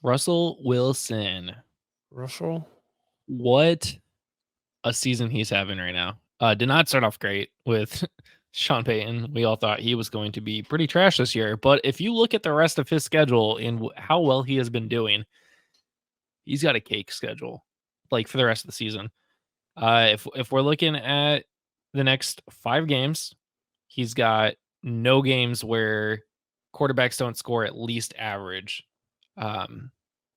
Russell Wilson. Russell. What a season he's having right now. Did not start off great with Sean Payton. We all thought he was going to be pretty trash this year. But if you look at the rest of his schedule and how well he has been doing, he's got a cake schedule, like for the rest of the season. If we're looking at the next 5 games, he's got no games where quarterbacks don't score at least average. Um,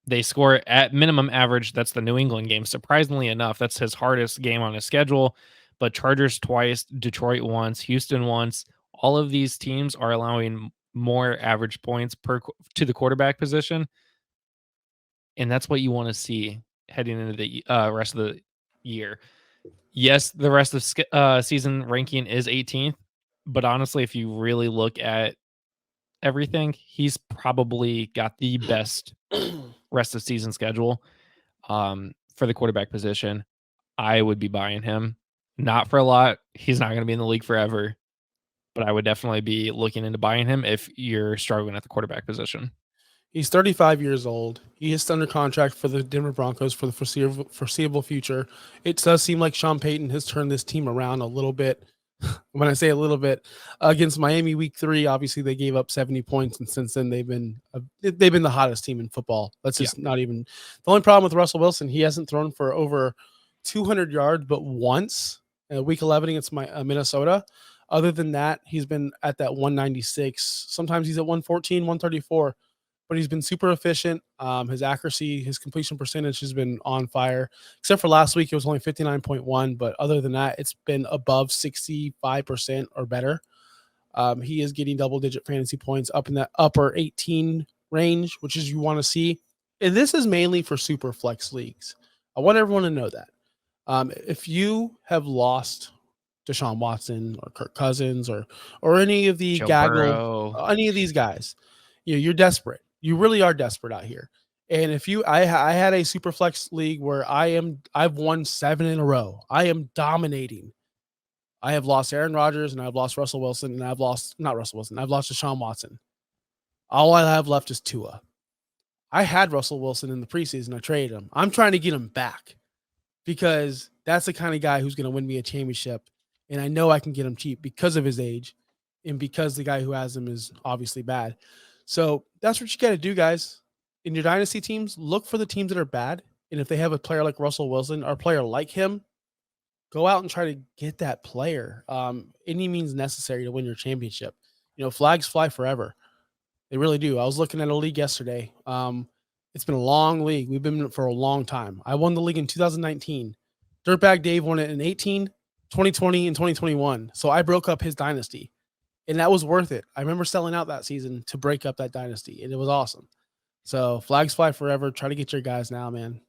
they score at minimum average. That's the New England game. Surprisingly enough, that's his hardest game on his schedule. But Chargers twice, Detroit once, Houston once. All of these teams are allowing more average points to the quarterback position, and that's what you want to see heading into the rest of the year. Yes, the rest of season ranking is 18th, but honestly, if you really look at everything, he's probably got the best rest of season schedule for the quarterback position. I would be buying him. Not for a lot. He's not going to be in the league forever, but I would definitely be looking into buying him if you're struggling at the quarterback position. He's 35 years old. He is under contract for the Denver Broncos for the foreseeable future. It does seem like Sean Payton has turned this team around a little bit. When I say a little bit, against Miami week 3, obviously they gave up 70 points, and since then they've been the hottest team in football. That's just not even the only problem with Russell Wilson. He hasn't thrown for over 200 yards, but once week 11 against Minnesota. Other than that, he's been at that 196. Sometimes he's at 114, 134. But he's been super efficient. His accuracy, his completion percentage has been on fire. Except for last week, it was only 59.1. But other than that, it's been above 65% or better. He is getting double-digit fantasy points up in that upper 18 range, which is you want to see. And this is mainly for super flex leagues. I want everyone to know that. If you have lost Deshaun Watson or Kirk Cousins or any of the any of these guys, you're desperate. You really are desperate out here. And if I had a super flex league where I've won 7 in a row. I am dominating. I have lost Aaron Rodgers and I've lost Russell Wilson and I've lost Deshaun Watson. All I have left is Tua. I had Russell Wilson in the preseason. I traded him. I'm trying to get him back because that's the kind of guy who's going to win me a championship. And I know I can get him cheap because of his age and because the guy who has him is obviously bad. So that's what you got to do, guys. In your dynasty teams, look for the teams that are bad. And if they have a player like Russell Wilson or a player like him, go out and try to get that player. Any means necessary to win your championship. Flags fly forever. They really do. I was looking at a league yesterday. It's been a long league. We've been in it for a long time. I won the league in 2019. Dirtbag Dave won it in 18, 2020, and 2021. So I broke up his dynasty. And that was worth it. I remember selling out that season to break up that dynasty, and it was awesome. So flags fly forever. Try to get your guys now, man.